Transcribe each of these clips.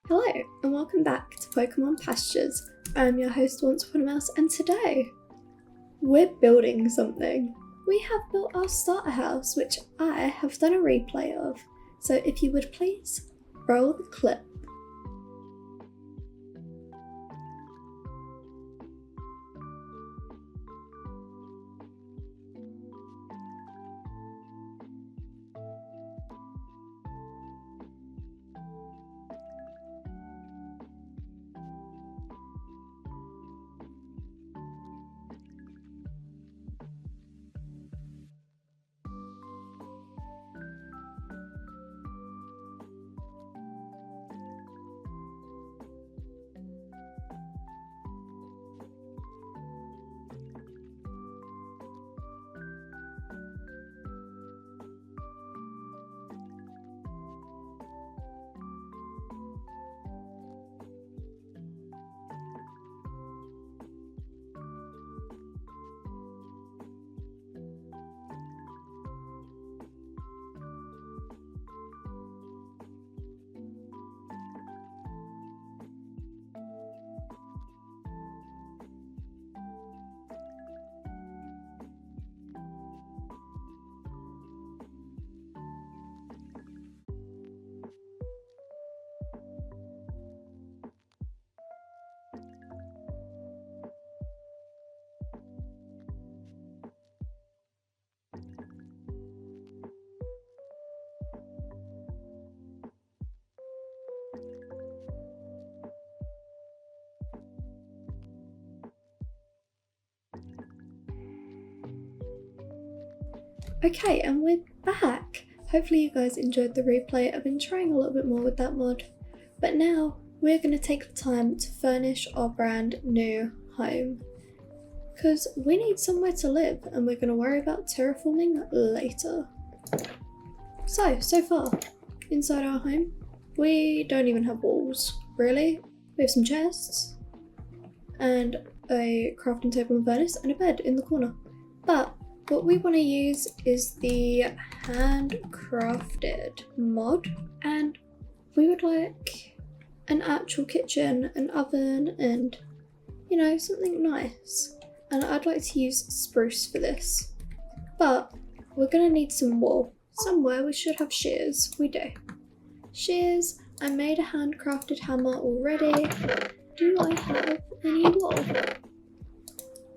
Hello and welcome back to Pokémon Pastures. I'm your host Once Upon a Mouse, and today we're building something. We have built our starter house, which I have done a replay of. So if you would please roll the clip. Okay, and we're back! Hopefully you guys enjoyed the replay. I've been trying a little bit more with that mod. But now we're going to take the time to furnish our brand new home. Because we need somewhere to live and we're going to worry about terraforming later. So far, inside our home, we don't even have walls, really. We have some chests and a crafting table and furnace and a bed in the corner. But what we want to use is the handcrafted mod, and we would like an actual kitchen, an oven, and you know, something nice. And I'd like to use spruce for this, but we're going to need some wool. Somewhere we should have shears. We do. Shears. I made a handcrafted hammer already. Do I have any wool?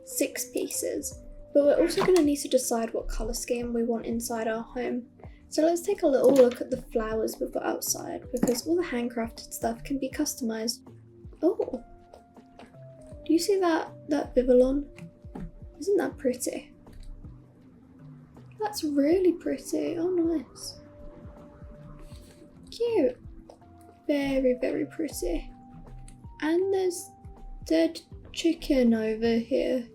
6 pieces. But we're also going to need to decide what colour scheme we want inside our home. So let's take a little look at the flowers we've got outside, because all the handcrafted stuff can be customised. Oh, do you see that Vivillon? Isn't that pretty? That's really pretty. Oh, nice. Cute. Very, very pretty. And there's dead chicken over here.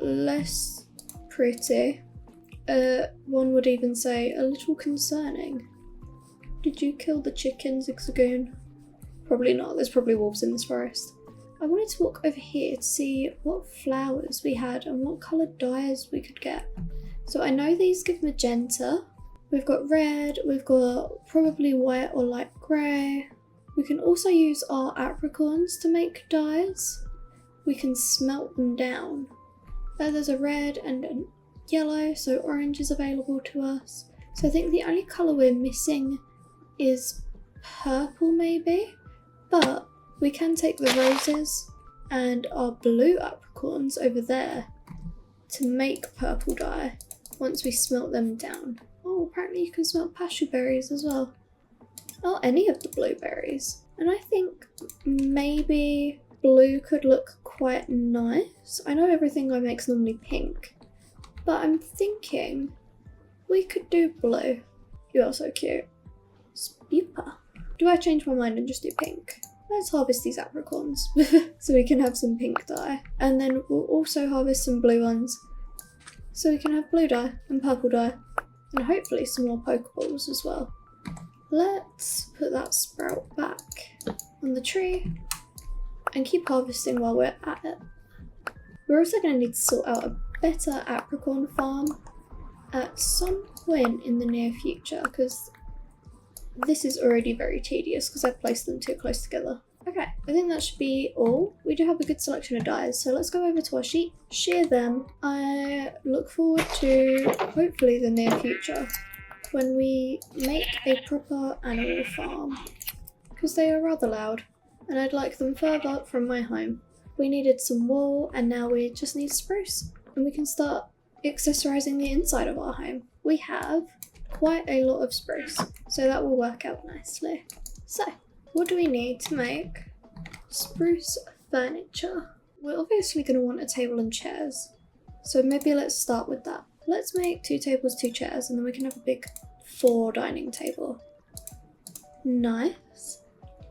Less pretty. One would even say a little concerning. Did you kill the chicken, Zigzagoon? Probably not. There's probably wolves in this forest. I wanted to walk over here to see what flowers we had and what coloured dyes we could get. So I know these give magenta. We've got red, we've got probably white or light grey. We can also use our apricorns to make dyes. We can smelt them down. There's a red and a yellow, so orange is available to us. So I think the only colour we're missing is purple maybe, but we can take the roses and our blue apricorns over there to make purple dye once we smelt them down. Oh, apparently you can smelt passion berries as well. Oh, any of the blueberries. And I think maybe blue could look quite nice. I know everything I make's normally pink, but I'm thinking we could do blue. You are so cute. Spooper. Do I change my mind and just do pink? Let's harvest these apricorns so we can have some pink dye. And then we'll also harvest some blue ones so we can have blue dye and purple dye. And hopefully some more Pokeballs as well. Let's put that sprout back on the tree and keep harvesting while we're at it. We're also going to need to sort out a better apricorn farm at some point in the near future, because this is already very tedious because I've placed them too close together. Okay, I think that should be all. We do have a good selection of dyes, so let's go over to our sheep, shear them. I look forward to hopefully the near future when we make a proper animal farm, because they are rather loud and I'd like them further from my home. We needed some wool and now we just need spruce and we can start accessorizing the inside of our home. We have quite a lot of spruce, so that will work out nicely. So, what do we need to make spruce furniture? We're obviously going to want a table and chairs, so maybe let's start with that. Let's make 2 tables, 2 chairs, and then we can have a big 4 dining table. Nice.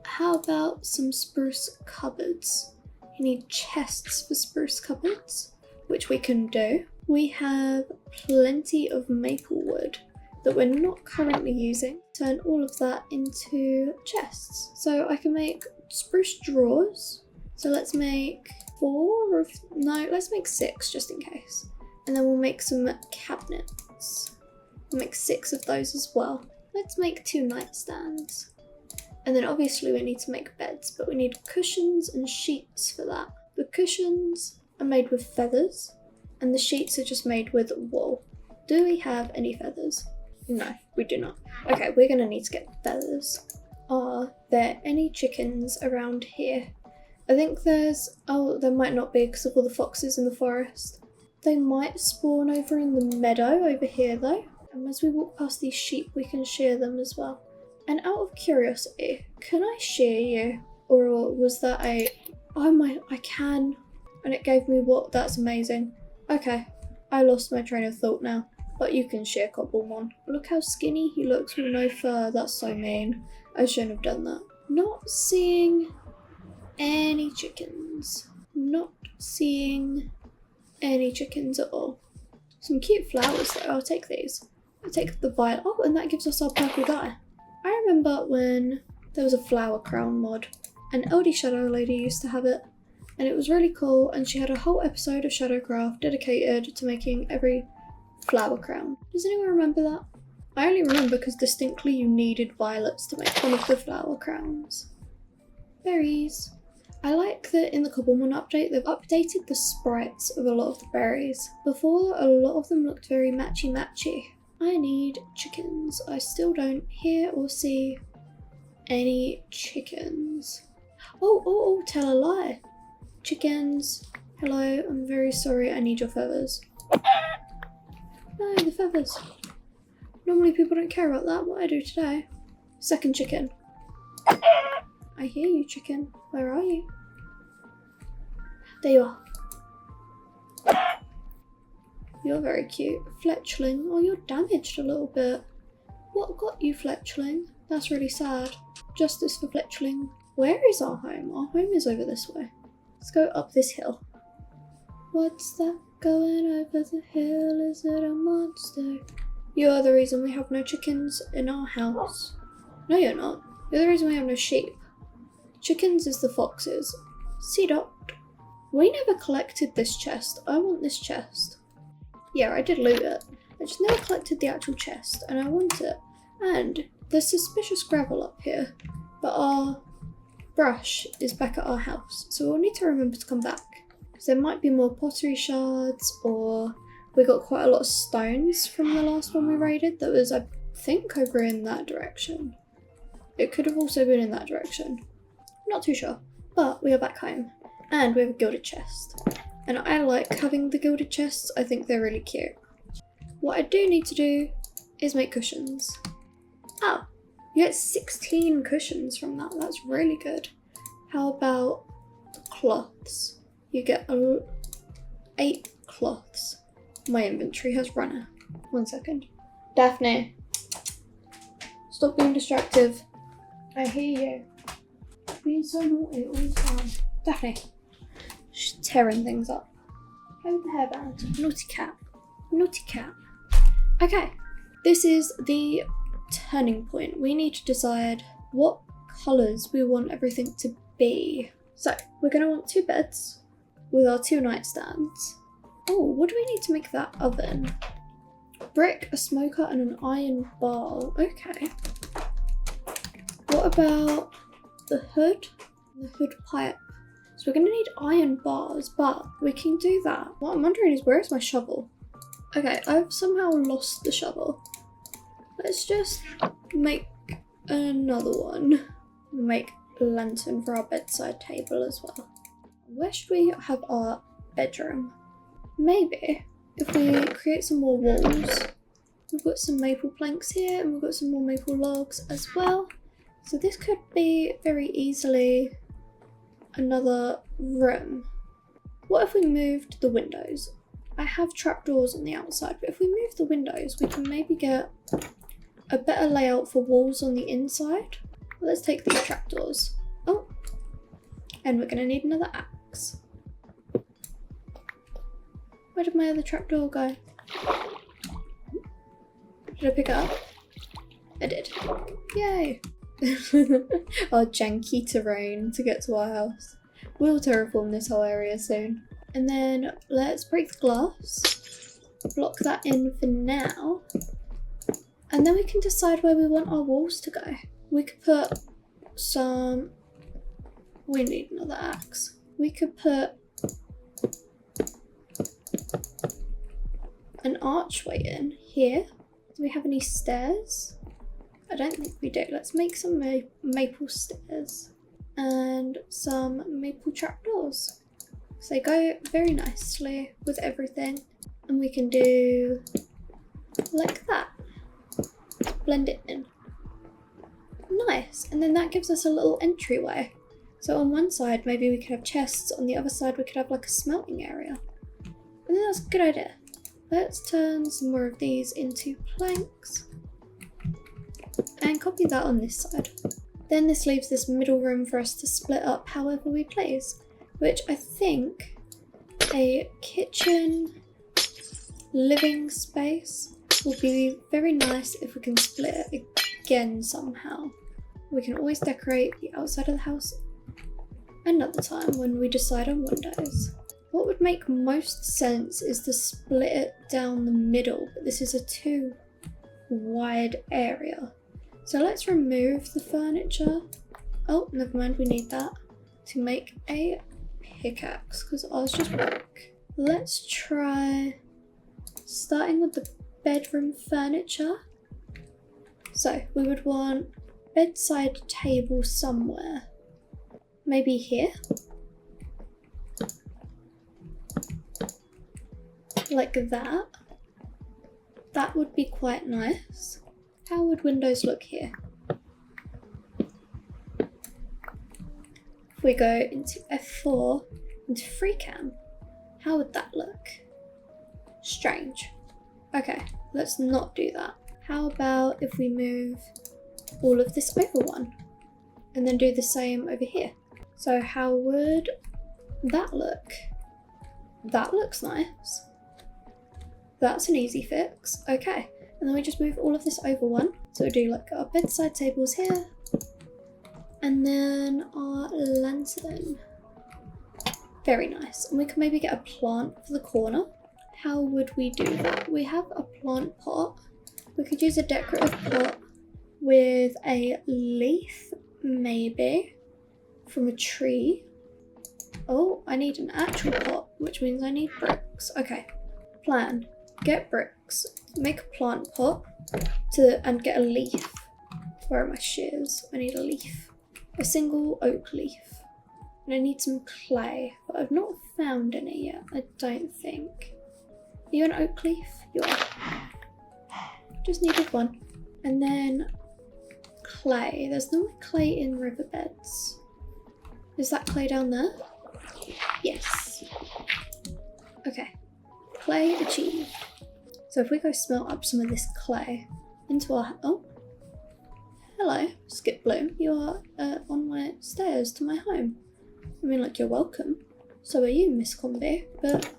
How about some spruce cupboards? You need chests for spruce cupboards, which we can do. We have plenty of maple wood that we're not currently using. Turn all of that into chests. So I can make spruce drawers. So let's make 6 just in case. And then we'll make some cabinets. We'll make 6 of those as well. Let's make 2 nightstands. And then obviously we need to make beds, but we need cushions and sheets for that. The cushions are made with feathers and the sheets are just made with wool. Do we have any feathers? No, we do not. Okay, we're gonna need to get feathers. Are there any chickens around here? I think there might not be because of all the foxes in the forest. They might spawn over in the meadow over here though. And as we walk past these sheep, we can shear them as well. And out of curiosity, can I shear you? Or was that I can. And it gave me what? That's amazing. Okay, I lost my train of thought now. But you can shear Cobblemon. Look how skinny he looks with no fur. That's so mean. I shouldn't have done that. Not seeing any chickens. Not seeing any chickens at all. Some cute flowers though. I'll take these. I'll take the violet. Oh, and that gives us our purple dye. I remember when there was a flower crown mod. An LD Shadow lady used to have it. And it was really cool. And she had a whole episode of Shadowcraft dedicated to making every flower crown. Does anyone remember that? I only remember because distinctly you needed violets to make one of the flower crowns. Berries. I like that in the Cobblemon update they've updated the sprites of a lot of the berries. Before, a lot of them looked very matchy-matchy. I need chickens. I still don't hear or see any chickens. Oh, tell a lie. Chickens. Hello, I'm very sorry, I need your feathers. No, the feathers. Normally people don't care about that, what I do today. Second chicken. I hear you, chicken. Where are you? There you are. You're very cute. Fletchling. Oh, you're damaged a little bit. What got you, Fletchling? That's really sad. Justice for Fletchling. Where is our home? Our home is over this way. Let's go up this hill. What's that going over the hill? Is it a monster? You're the reason we have no chickens in our house. No, you're not. You're the reason we have no sheep. Chickens is the foxes. See, Dot? We never collected this chest. I want this chest. Yeah, I did loot it. I just never collected the actual chest, and I want it. And there's suspicious gravel up here, but our brush is back at our house, so we'll need to remember to come back. Because there might be more pottery shards, or we got quite a lot of stones from the last one we raided that was, I think, over in that direction. It could have also been in that direction. Not too sure. But we are back home, and we have a gilded chest. And I like having the gilded chests. I think they're really cute. What I do need to do is make cushions. Oh, you get 16 cushions from that. That's really good. How about cloths? You get 8 cloths. My inventory has run out. 1 second. Daphne, stop being distractive. I hear you. Being so naughty all the time. Daphne. She's tearing things up. Have the hairband. Naughty cat. Naughty cat. Okay. This is the turning point. We need to decide what colours we want everything to be. So, we're going to want 2 beds with our 2 nightstands. Oh, what do we need to make that oven? Brick, a smoker, and an iron bar. Okay. What about the hood? The hood pipe. So we're going to need iron bars, but we can do that. What I'm wondering is, where is my shovel? Okay, I've somehow lost the shovel. Let's just make another one. Make a lantern for our bedside table as well. Where should we have our bedroom? Maybe if we create some more walls. We've got some maple planks here and we've got some more maple logs as well. So this could be very easily another room. What if we moved the windows? I have trapdoors on the outside, but if we move the windows, we can maybe get a better layout for walls on the inside. Let's take these trapdoors. Oh, and we're gonna need another axe. Where did my other trapdoor go? Did I pick it up? I did. Yay! Our janky terrain to get to our house. We'll terraform this whole area soon. And then let's break the glass. Block that in for now. And then we can decide where we want our walls to go. We could put some... We need another axe. We could put an archway in here. Do we have any stairs? I don't think we do. Let's make some maple stairs and some maple trapdoors. So they go very nicely with everything. And we can do like that. Blend it in. Nice. And then that gives us a little entryway. So on one side, maybe we could have chests. On the other side, we could have like a smelting area. I think that's a good idea. Let's turn some more of these into planks. And copy that on this side. Then this leaves this middle room for us to split up however we please. Which I think a kitchen living space will be very nice if we can split it again somehow. We can always decorate the outside of the house another time when we decide on windows. What would make most sense is to split it down the middle, but this is a too wide area. So let's remove the furniture. Oh, never mind, we need that to make a pickaxe because ours just broke. Let's try starting with the bedroom furniture. So we would want bedside table somewhere. Maybe here. Like that. That would be quite nice. How would windows look here? If we go into F4, into FreeCam, how would that look? Strange. Okay, let's not do that. How about if we move all of this over one and then do the same over here? So how would that look? That looks nice. That's an easy fix. Okay, and then we just move all of this over one. So we do like our bedside tables here and then our lantern. Very nice. And we can maybe get a plant for the corner. How would we do that? We have a plant pot. We could use a decorative pot with a leaf, maybe, from a tree. Oh, I need an actual pot, which means I need bricks. Okay, plan. Get bricks, make a plant pot, and get a leaf. Where are my shears? I need a leaf. A single oak leaf. And I need some clay, but I've not found any yet, I don't think. Are you an oak leaf? You are. Just needed one. And then clay. There's no clay in riverbeds. Is that clay down there? Yes. Okay. Clay achieved. So if we go smelt up some of this clay into our... Oh. Hello, Skip Bloom. You are on my stairs to my home. I mean, like, you're welcome. So are you, Miss Combi. But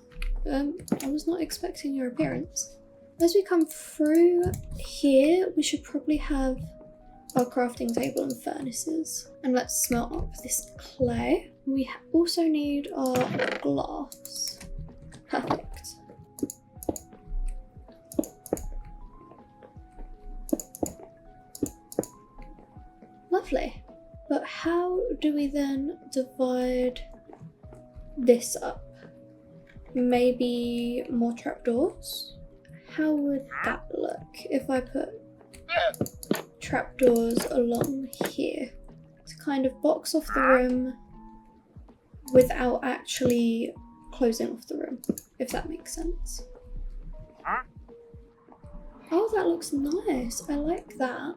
I was not expecting your appearance. As we come through here, we should probably have our crafting table and furnaces. And let's smelt up this clay. We also need our glass. Perfect. Lovely. do we then divide this up? Maybe more trapdoors? How would that look if I put trapdoors along here to kind of box off the room without actually closing off the room, if that makes sense? Oh, that looks nice. I like that.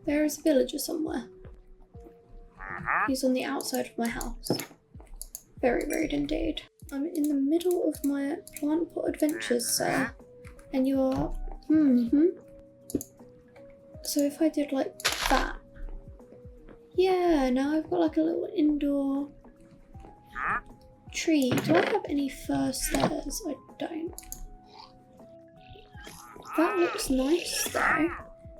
There is a villager somewhere. He's on the outside of my house. Very rude indeed. I'm in the middle of my plant pot adventures, sir. And you are... So if I did like that... Yeah, now I've got like a little indoor tree. Do I have any fur stairs? I don't. That looks nice though.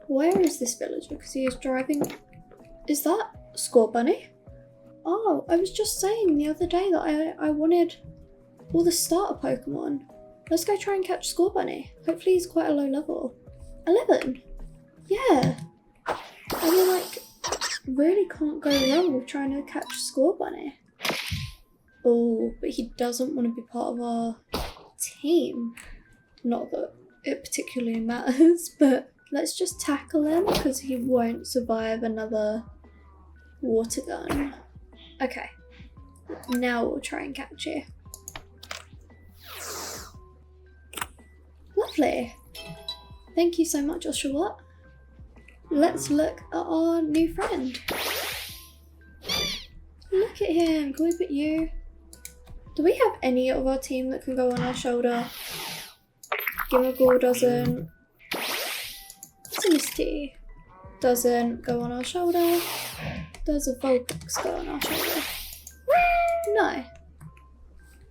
Where is this villager? Because he is driving... Is that Scorbunny? Oh, I was just saying the other day that I wanted all the starter Pokemon. Let's go try and catch Scorbunny. Hopefully he's quite a low level. 11? Yeah. I mean, like, really can't go wrong with trying to catch Scorbunny. Oh, but he doesn't want to be part of our team. Not that it particularly matters, but let's just tackle him because he won't survive another water gun. Okay, now we'll try and catch you. Lovely. Thank you so much, Joshua. Let's look at our new friend. Look at him. Can we put you? Do we have any of our team that can go on our shoulder? Gimagul doesn't. Sinisty doesn't go on our shoulder. Does a Vulpix go on our shoulder? No.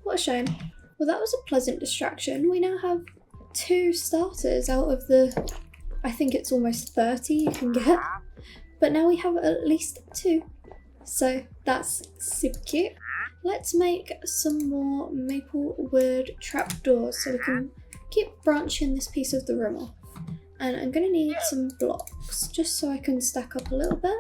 What a shame. Well, that was a pleasant distraction. We now have 2 starters out of the, I think it's almost 30 you can get. But now we have at least 2. So that's super cute. Let's make some more maple wood trapdoors so we can keep branching this piece of the room off. And I'm going to need some blocks just so I can stack up a little bit.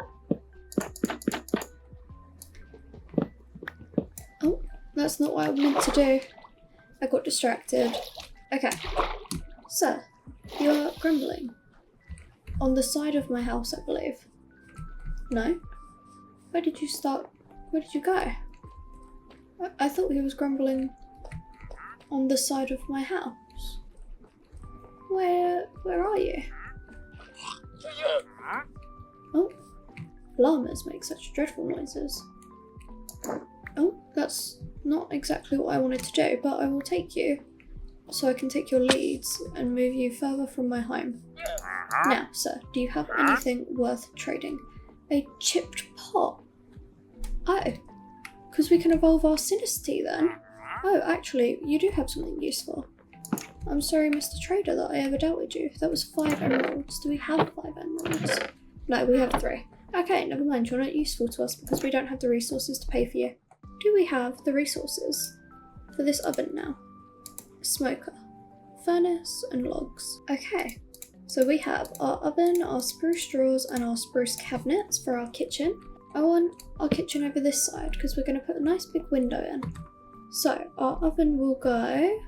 Oh, that's not what I meant to do. I got distracted. Okay, so you're grumbling on the side of my house, I believe. No? Where did you start? Where did you go? I thought he was grumbling on the side of my house. Where are you? Oh, llamas make such dreadful noises. Oh, that's not exactly what I wanted to do, but I will take you so I can take your leads and move you further from my home. Now, sir, do you have anything worth trading? A chipped pot? Oh, because we can evolve our Sinisty then. Oh, actually, you do have something useful. I'm sorry, Mr. Trader, that I ever doubted you. That was 5 emeralds. Do we have 5 emeralds? No, we have 3. Okay, never mind. You're not useful to us because we don't have the resources to pay for you. Do we have the resources for this oven now? Smoker, furnace, and logs. Okay, so we have our oven, our spruce straws, and our spruce cabinets for our kitchen. I want our kitchen over this side because we're going to put a nice big window in. So our oven will go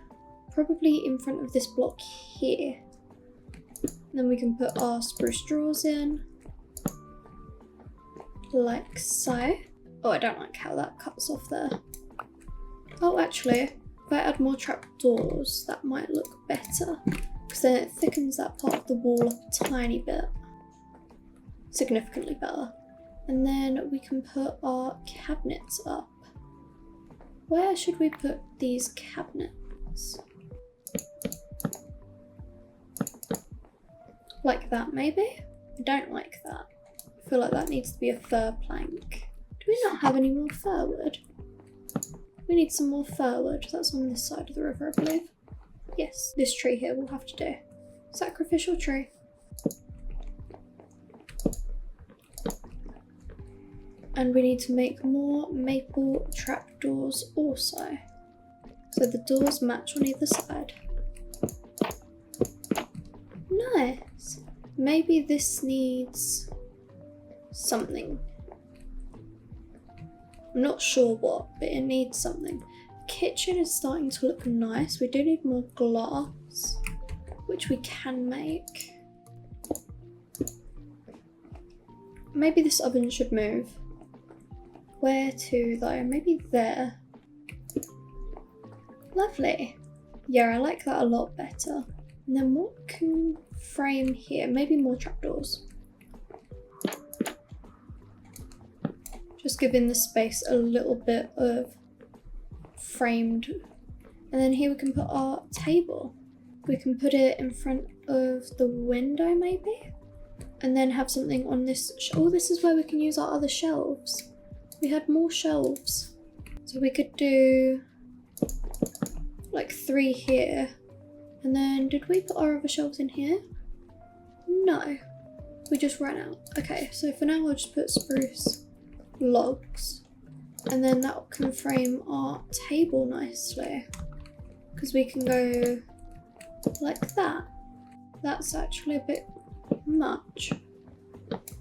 probably in front of this block here. Then we can put our spruce straws in, like so. Oh, I don't like how that cuts off there. Oh, actually, if I add more trapdoors, that might look better because then it thickens that part of the wall a tiny bit. Significantly better. And then we can put our cabinets up. Where should we put these cabinets? Like that, maybe? I don't like that. I feel like that needs to be a fir plank. Do we not have any more fir wood? We need some more fir wood. That's on this side of the river, I believe. Yes, this tree here will have to do. Sacrificial tree. And we need to make more maple trapdoors also. So the doors match on either side. Nice. Maybe this needs something. I'm not sure what, but it needs something. Kitchen is starting to look nice. We do need more glass, which we can make. Maybe this oven should move. Where to though? Maybe there. Lovely. Yeah, I like that a lot better. And then what can frame here? Maybe more trapdoors. Just giving the space a little bit of framed. And then here we can put our table. We can put it in front of the window maybe? And then have something on this. Oh, this is where we can use our other shelves. We had more shelves. So we could do like 3 here. And then did we put our other shelves in here? No, we just ran out. Okay, so for now I'll just put spruce logs. And then that can frame our table nicely. Because we can go like that. That's actually a bit much.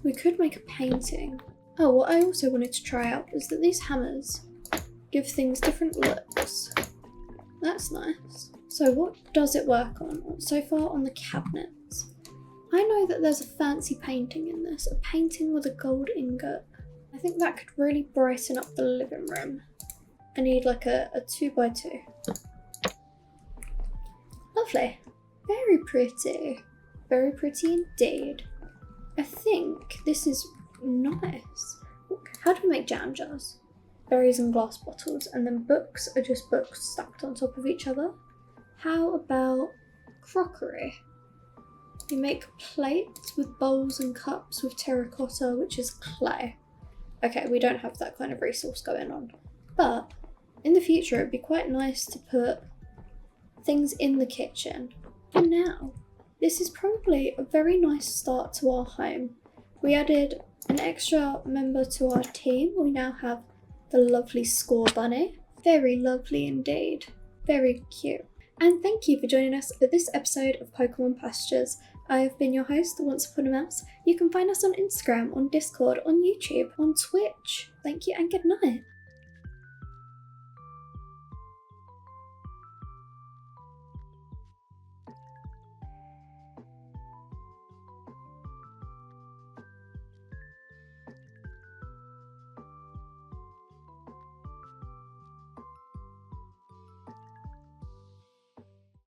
We could make a painting. Oh, what I also wanted to try out is that these hammers give things different looks. That's nice. So what does it work on? So far on the cabinets. I know that there's a fancy painting in this. A painting with a gold ingot. I think that could really brighten up the living room. I need like a 2x2. Lovely. Very pretty. Very pretty indeed. I think this is nice. How do we make jam jars? Berries and glass bottles, and then books are just books stacked on top of each other. How about crockery? We make plates with bowls and cups with terracotta, which is clay. Okay, we don't have that kind of resource going on. But in the future, it'd be quite nice to put things in the kitchen. And now, this is probably a very nice start to our home. We added an extra member to our team. We now have the lovely Scorbunny. Very lovely indeed. Very cute. And thank you for joining us for this episode of Pokémon Pastures. I have been your host, Once Upon a Mouse. You can find us on Instagram, on Discord, on YouTube, on Twitch. Thank you and good night.